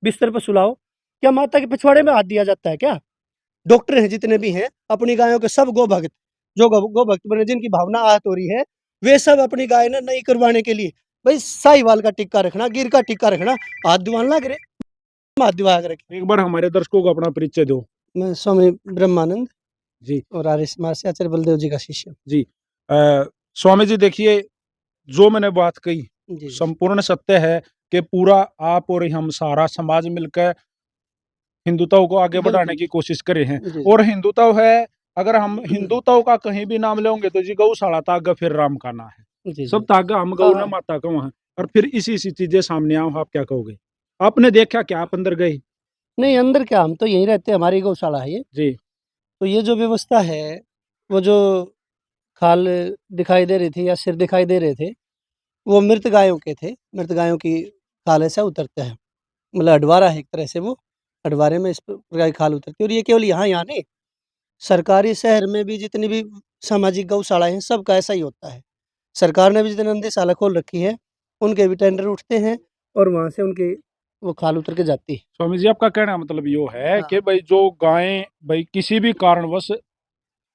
बिस्तर पर सुलाओ। क्या माता के पिछवाड़े में हाथ दिया जाता है क्या? डॉक्टर हैं जितने भी हैं, अपनी गायों के सब गो भक्त, जो गो भक्त बने जिनकी भावना आहत हो रही है, वे सब अपनी गाय ना नई करवाने के लिए भाई साहिवाल का टिक्का रखना, गिर का टिक्का रखना, हाथ दुआन लग रहे, हाथ दुआ के रखे। एक बार हमारे दर्शकों को अपना परिचय दो। मैं स्वामी ब्रह्मानंद जी और आर्य समाज से आचार्य बलदेव जी का शिष्य हूँ। जी। स्वामी जी देखिए, जो मैंने बात कही जी संपूर्ण सत्य है कि पूरा आप और हम सारा समाज मिलकर हिंदुत्व को आगे बढ़ाने बिल्कुल की कोशिश करे हैं। जी और हिंदुत्व है, अगर हम हिंदुत्व का कहीं भी नाम लेंगे तो जी गौशाला तागा फिर राम का ना है, जी सब जी तागा हम हाँ गौ ना हाँ माता का वहां। और फिर इसी चीजें सामने आओ, आप क्या कहोगे? आपने देखा क्या? आप अंदर गए? नहीं अंदर क्या, हम तो यहीं रहते हैं, हमारी गौशाला है ये। जी तो ये जो व्यवस्था है, वो जो खाल दिखाई दे रही थी या सिर दिखाई दे रहे थे, वो मृत गायों के थे। मृत गायों की खाल ऐसा उतरता है, मतलब अडवारा है एक तरह से वो। अडवारे में इस प्रकार की खाल उतरती है और ये केवल यहाँ नहीं, सरकारी शहर में भी जितनी भी सामाजिक गौशालाएँ हैं, सबका ऐसा ही होता है। सरकार ने भी जितने नंदीशाला खोल रखी है, उनके भी टेंडर उठते हैं और वहाँ से उनकी वो खाल उतर के जाती है। स्वामी जी, आपका कहना मतलब यो है हाँ, कि भाई जो गायें भाई किसी भी कारणवश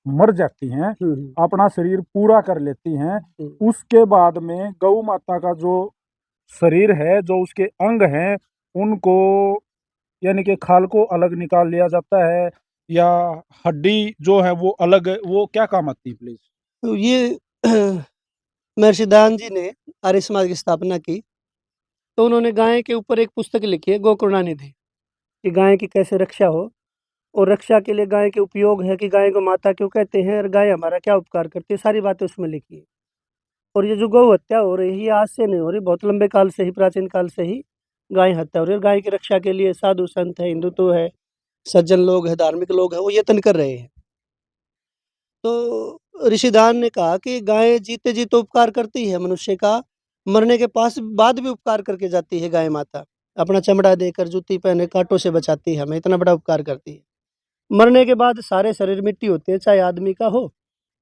मर जाती हैं, हुँ, अपना शरीर पूरा कर लेती हैं, हुँ, उसके बाद में गौ माता का जो शरीर है, जो उसके अंग हैं, उनको यानी कि खाल को अलग निकाल लिया जाता है, या हड्डी जो है वो अलग, वो क्या काम आती है प्लीज? तो ये महर्षि दयानंद जी ने आर्य समाज की स्थापना की, तो उन्होंने गाय के ऊपर एक पुस्तक लिखी है, गोकरुणानिधि, कि गाय की कैसे रक्षा हो और रक्षा के लिए गाय के उपयोग है, कि गाय को माता क्यों कहते हैं और गाय हमारा क्या उपकार करती है, सारी बातें उसमें लिखी है। और ये जो गौ हत्या हो रही है, ये आज से नहीं हो रही, बहुत लंबे काल से ही, प्राचीन काल से ही गाय हत्या हो रही है। गाय की रक्षा के लिए साधु संत है, हिंदुत्व है, सज्जन लोग हैं, धार्मिक लोग हैं, वो यत्न कर रहे हैं। तो ऋषिदान ने कहा कि गाय जीते जी तो उपकार करती है मनुष्य का, मरने के पास बाद भी उपकार करके जाती है गाय माता। अपना चमड़ा देकर, जूती पहने, कांटों से बचाती है हमें, इतना बड़ा उपकार करती है। मरने के बाद सारे शरीर मिट्टी होते हैं, चाहे आदमी का हो,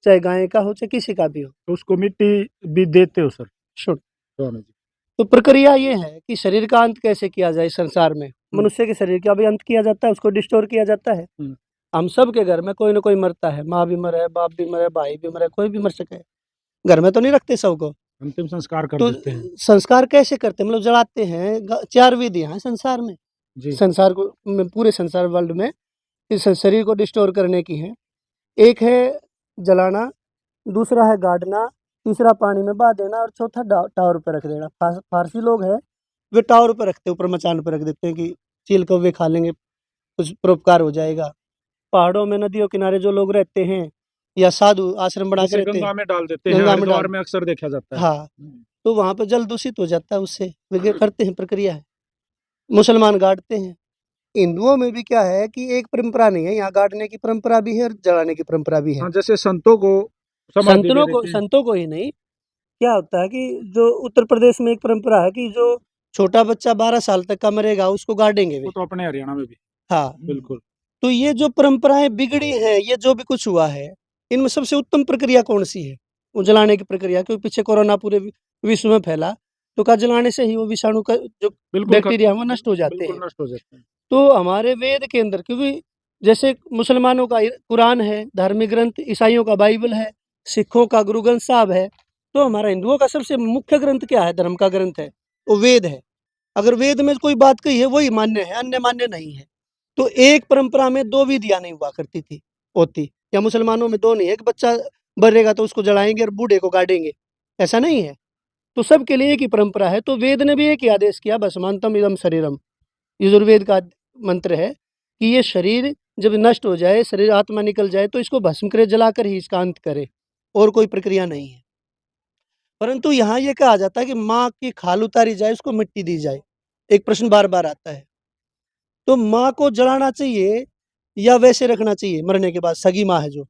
चाहे गाय का हो, चाहे किसी का भी हो। तो उसको मिट्टी भी देते हो सर? शुद्ध। स्वामी जी। तो प्रक्रिया ये है कि शरीर का अंत कैसे किया जाए संसार में। मनुष्य के शरीर का भी अंत किया जाता है, उसको डिस्टोर किया जाता है। हम्म, हम सब के घर में कोई ना कोई मरता है, माँ भी मरे, बाप भी मरे, भाई भी मरे, कोई भी मर सके। घर में तो नहीं रखते सबको। अंतिम संस्कार कर तो देते हैं। संस्कार कैसे करते हैं, मतलब जलाते हैं। 4 विधियाँ हैं संसार में। जी संसार को में पूरे संसार वर्ल्ड में इस शरीर को डिस्टोर करने की है। एक है जलाना, दूसरा है गाड़ना, तीसरा पानी में बहा देना और चौथा टावर पे रख देना। फारसी लोग हैं, वे टावर पे रखते हैं, ऊपर मचान पे रख देते हैं कि चील कौवे खा लेंगे, कुछ परोपकार हो जाएगा। पहाड़ों में, नदियों किनारे जो लोग रहते हैं या साधु आश्रम बना के जिसे रहते हैं, गंगा में डाल देते हैं, गंगा में हरिद्वार डाल, में अक्सर देखा जाता है। हाँ, तो वहाँ पे जल दूषित हो जाता है उससे। वे करते हैं, प्रक्रिया है। मुसलमान गाड़ते हैं। हिंदुओं में भी क्या है कि एक परंपरा नहीं है, यहाँ गाड़ने की परंपरा भी है और जलाने की परंपरा भी है। हाँ, जैसे संतों को समाधि दे देते हैं। संतों को ही नहीं, क्या होता है कि जो उत्तर प्रदेश में एक परंपरा है कि जो छोटा बच्चा 12 साल तक का मरेगा उसको गाड़ेंगे वो वे। तो अपने हरियाणा में भी। हाँ, बिल्कुल। तो ये जो परंपराएं बिगड़ी हैं, ये जो भी कुछ हुआ है, इनमें सबसे उत्तम प्रक्रिया कौन सी है? वो जलाने की प्रक्रिया, क्योंकि पीछे कोरोना पूरे विश्व में फैला, तो कहा जलाने से ही वो विषाणु का जो बिल्कुल बैक्टीरिया है वो नष्ट हो जाते बिल्कुल हैं। नष्ट हो जाते हैं। तो हमारे वेद के अंदर, क्योंकि जैसे मुसलमानों का कुरान है, धार्मिक ग्रंथ, ईसाइयों का बाइबल है, सिखों का गुरु ग्रंथ साहब है, तो हमारा हिंदुओं का सबसे मुख्य ग्रंथ क्या है? धर्म का ग्रंथ है, वो वेद है। अगर वेद में कोई बात कही है वही मान्य है, अन्य मान्य नहीं है। तो एक परंपरा में 2 विधियाँ नहीं हुआ करती थी, होती, या मुसलमानों में 2 नहीं है, एक बच्चा मरेगा तो उसको जलाएँगे और बूढ़े को गाड़ेंगे, ऐसा नहीं है। तो सबके लिए एक ही परंपरा है। तो वेद ने भी एक ही आदेश किया, भस्मांतम इदं शरीरम। यजुर्वेद का मंत्र है कि ये शरीर जब नष्ट हो जाए, शरीर आत्मा निकल जाए, तो इसको भस्म करे, जलाकर ही इसका अंत करे, और कोई प्रक्रिया नहीं है। परंतु यहाँ ये कहा जाता है कि माँ की खाल उतारी जाए, उसको मिट्टी दी जाए। एक प्रश्न बार-बार आता है, तो माँ को जलाना चाहिए या वैसे रखना चाहिए मरने के बाद? सगी माँ है जो,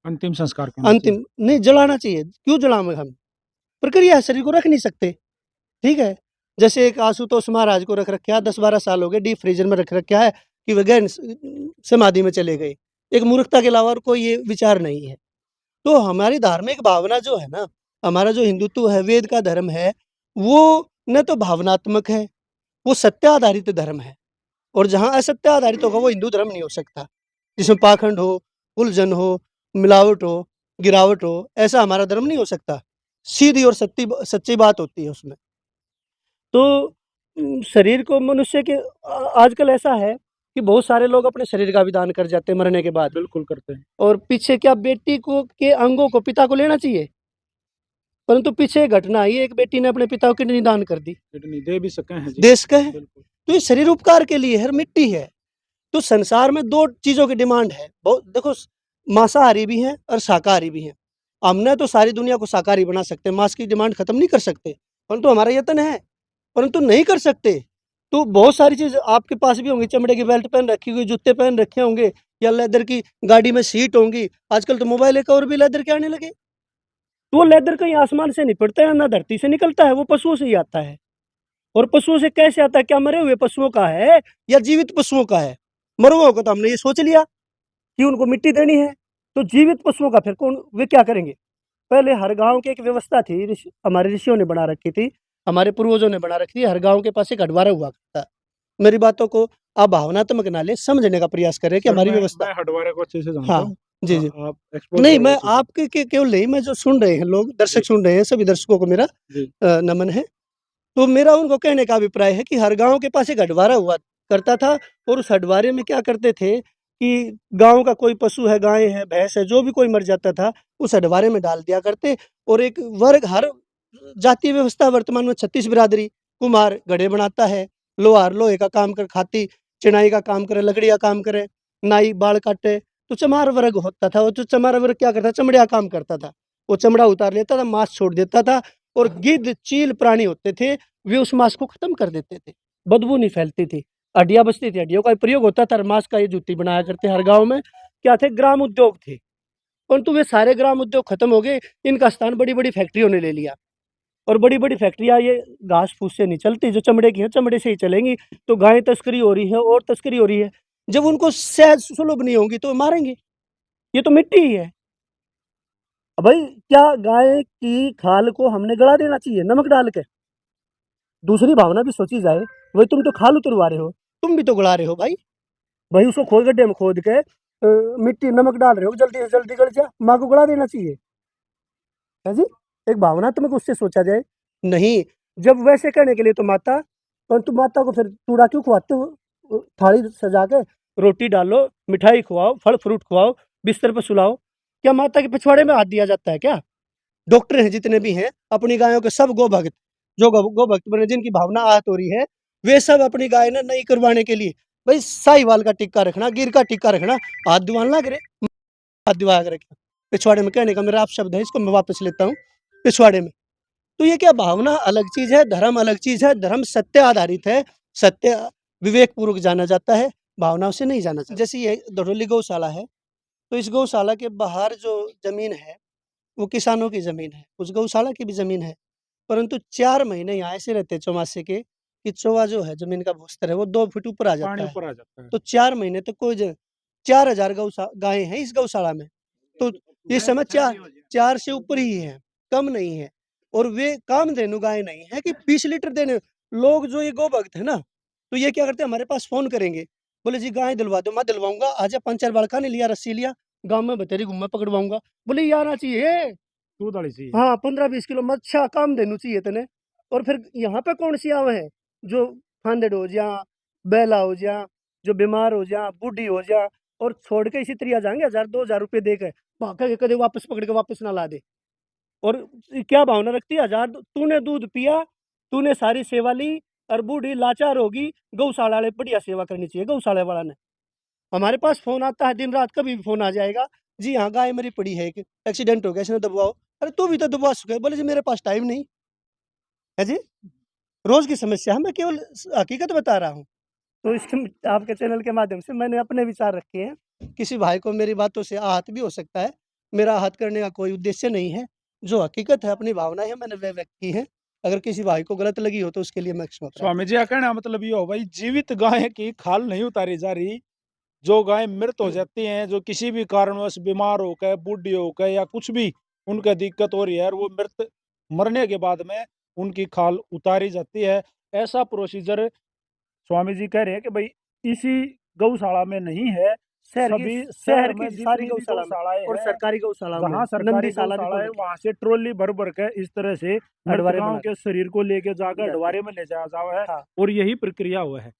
अंतिम संस्कार करना चाहिए। अंतिम नहीं जलाना चाहिए। क्यों जलाएँ हम? प्रक्रिया है, शरीर को रख नहीं सकते, ठीक है? जैसे एक आशुतोष महाराज को रख रखा है, 10-12 साल हो गए, डीप फ्रीज़र में रख रखा है कि वे गहन समाधि में चले गए। एक मूर्खता के अलावा और कोई ये विचार नहीं है। तो हमारी धार्मिक भावना जो है ना, हमारा जो हिंदुत्व है, वेद का धर्म है, वो न तो भावनात्मक है, वो सत्य आधारित धर्म है। और जहाँ असत्य आधारित होगा वो हिंदू धर्म नहीं हो सकता, जिसमें पाखंड हो, उलझन हो, मिलावट हो, गिरावट हो, ऐसा हमारा धर्म नहीं हो सकता। सीधी और सच्ची बात होती है उसमें। तो शरीर को मनुष्य के आजकल ऐसा है कि बहुत सारे लोग अपने शरीर का भी दान कर जाते हैं मरने के बाद। बिल्कुल करते हैं। और पीछे क्या बेटी को के अंगों को पिता को लेना चाहिए, परंतु पीछे एक घटना आई, एक बेटी ने अपने पिता को किडनी दान कर दी। किडनी दे भी सके हैं जी। देश का है, बिल्कुल। तो ये शरीर उपकार के लिए है, मिट्टी है। तो संसार में 2 चीज़ों की डिमांड है। बहुत देखो, मांसाहारी भी हैं और शाकाहारी भी हैं। हमने तो सारी दुनिया को शाकाहारी बना सकते हैं, मांस की डिमांड खत्म नहीं कर सकते, परंतु हमारा यत्न है, परंतु नहीं कर सकते। तो बहुत सारी चीज़ आपके पास भी होंगी, चमड़े की बेल्ट पहन रखी हुई, जूते पहन रखे होंगे या लेदर की गाड़ी में सीट होंगी। आजकल तो मोबाइल एक और भी लेदर के आने लगे। तो वो लेदर कहीं आसमान से नहीं पड़ता है, ना धरती से निकलता है, वो पशुओं से ही आता है। और पशुओं से कैसे आता है? क्या मरे हुए पशुओं का है या जीवित पशुओं का है? मरे हुए को तो हमने ये सोच लिया कि उनको मिट्टी देनी है, तो जीवित पशुओं का फिर कौन, वे क्या करेंगे? पहले हर गाँव की एक व्यवस्था थी, हमारे ऋषियों ने बना रखी थी, हमारे पूर्वजों ने बना रखी थी, हर गाँव के पास एक हटवारा हुआ करता। मेरी बातों को आप भावनात्मक ना लें, समझने का प्रयास करें कि सर हमारी मैं व्यवस्था। हटवारे को अच्छे से जानता हाँ, हूँ। जी, जी। आप एक्सप्लोर नहीं, करो मैं इस चीज़ को। आपके के केवल नहीं, मैं जो सुन रहे हैं लोग, जी, दर्शक सुन रहे हैं, सभी दर्शकों को मेरा जी। नमन है। तो मेरा उनको कहने का अभिप्राय है कि हर गाँव के पास एक हटवारा हुआ करता था, और उस हटवारे में क्या करते थे कि गाँव का कोई पशु है, गाय है, भैंस है, जो भी कोई मर जाता था, उस हटवारे में डाल दिया करते। और एक वर्ग, हर जातीय व्यवस्था वर्तमान में 36 बिरादरी, कुम्हार घड़े बनाता है, लोहार लोहे का काम कर खाती, चिनाई का काम करे, लकड़ी का काम करे, नाई बाल काटे, तो चमार वर्ग होता था। वो जो चमार वर्ग क्या करता, चमड़े का काम करता था। वो चमड़ा उतार लेता था, मांस छोड़ देता था, और गिद्ध, चील प्राणी होते थे, वे उस मांस को खत्म कर देते थे। बदबू नहीं फैलती थी, हड्डियाँ बचती थी, हड्डियों का प्रयोग होता था, और मांस का ये जूती बनाया करते हर गाँव में। क्या थे? ग्राम उद्योग थे। परंतु वे सारे ग्राम उद्योग खत्म हो गए, इनका स्थान बड़ी-बड़ी फैक्ट्रियों ने ले लिया। और बड़ी-बड़ी फैक्ट्रियाँ ये घास-फूस से नहीं चलती, जो चमड़े की हैं, चमड़े से ही चलेंगी। तो गाय तस्करी हो रही है और तस्करी हो रही है। जब उनको सहज सुलभ नहीं होंगी तो मारेंगे, ये तो मिट्टी ही है। भाई, क्या गाय की खाल को हमने गला देना चाहिए नमक डाल के? दूसरी भावना भी सोची जाए, भाई तुम तो खाल उतरवा रहे हो, तुम भी तो गला रहे हो भाई। भाई उसको खोद, गड्ढे में खोद के मिट्टी नमक डाल रहे हो, जल्दी से जल्दी गल जा, माँ को गला देना चाहिए, है जी? एक भावनात्मक उससे सोचा जाए। नहीं, जब वैसे करने के लिए तो माता, परंतु माता को फिर चूड़ा क्यों खवाते हो? थाली सजा के रोटी डालो, मिठाई खवाओ, फल फ्रूट खवाओ, बिस्तर पर सुलाओ। क्या माता के पिछवाड़े में हाथ दिया जाता है क्या? डॉक्टर हैं जितने भी हैं, अपनी गायों के सब गो भक्त, जो गो भक्त बने, जिनकी भावना आहत हो रही है, वे सब अपनी गाय ना नई करवाने के लिए, भाई साहिवाल का टिक्का रखना, गिर का टिक्का रखना, हाथ दुआन लग रहे, हाथ दुआ के रखे। पिछवाड़े में कहने का मेरा आप शब्द है, इसको मैं वापस लेता हूँ, पिछवाड़े में। तो ये क्या, भावना अलग चीज़ है, धर्म अलग चीज़ है। धर्म सत्य आधारित है, सत्य विवेकपूर्वक जाना जाता है, भावनाओं से नहीं जाना जाता। जैसे ये धड़ोली गौशाला है, तो इस गौशाला के बाहर जो ज़मीन है, वो किसानों की ज़मीन है, उस गौशाला की भी ज़मीन है। परंतु 4 महीने यहाँ ऐसे रहते हैं चौमासे के, कि चौवा जो है, ज़मीन का भूस्तर है, वो 2 फीट ऊपर आ पानी जाता है। ऊपर आ जाता है। तो 4 महीने तक कोई 4000 गायें हैं इस गौशाला में। तो इस समय 4 से ऊपर ही है, कम नहीं है। और वे कामधेनु गाय नहीं है कि 20 लीटर देने। लोग जो ये गौ-भक्त है ना, तो ये क्या करते हैं, हमारे पास फ़ोन करेंगे, बोले जी गाय दिलवा दो, मैं दिलवाऊँगा, आजा 5-4 बड़का ने लिया, रस्सी लिया, गाँव में बतेरी घूम पकड़वाऊँगा। बोले ये आना चाहिए। दूध वाली चाहिए। हाँ, 15-20 किलो मच्छा कामधेनु चाहिए तने। और फिर यहाँ पे कौन-सी आवे है, जो फांदड़ हो जा, बैला हो जा, जो बीमार हो जा, बूढ़ी हो जा, और छोड़ के इसी तरह आ जाएँगे 1000-2000 रुपए दे के, भाग के कदे वापस पकड़ के वापस ना ला दे। और क्या भावना रखती है, 1000 तूने दूध पिया, तूने सारी सेवा ली, और बूढ़ी लाचार होगी, गौशाला वाले बढ़िया सेवा करनी चाहिए गौशाला वाला ने। हमारे पास फ़ोन आता है दिन-रात, कभी भी फ़ोन आ जाएगा, जी हाँ, गाय मेरी पड़ी है, एक एक्सीडेंट हो गया, इसने दबवाओ। अरे तू भी तो दबवा सके, बोले जी मेरे पास टाइम नहीं है जी, रोज़ की समस्या है, मैं केवल हकीकत बता रहा हूँ। तो इसके आपके चैनल के माध्यम से मैंने अपने विचार रखे हैं। किसी भाई को मेरी बातों से आहत भी हो सकता है, मेरा आहत करने का कोई उद्देश्य नहीं है। जो हकीकत है, अपनी भावनाएँ हैं, मैंने वे व्यक्त की हैं। अगर किसी भाई को गलत लगी हो तो उसके लिए मैं क्षमा प्रार्थी। स्वामी जी का कहना मतलब ये हो भाई, जीवित गाय की खाल नहीं उतारी जा रही। जो गाय मृत हो जाती हैं, जो किसी भी कारणवश बीमार हो गए, बूढ़ी हो गए, या कुछ भी उनका दिक्कत हो रही है, और वो मृत मरने के बाद में उनकी खाल उतारी जाती है। ऐसा प्रोसीजर स्वामी जी कह रहे हैं कि भाई इसी गौशाला में नहीं है, शहर सभी की शहर की में सारी जितनी भी गौशाला में गौशालाएं और हैं, सरकारी गौशालाओं में, जहाँ सरकारी नंदीशाला भी गौशाला है खोले वहां से ट्रॉली भर भर के इस तरह से अडवारे मृतकों बना के शरीर को लेके जाकर जाते अडवारे हैं। में ले जाया जावा है। हाँ। और यही प्रक्रिया हुआ है।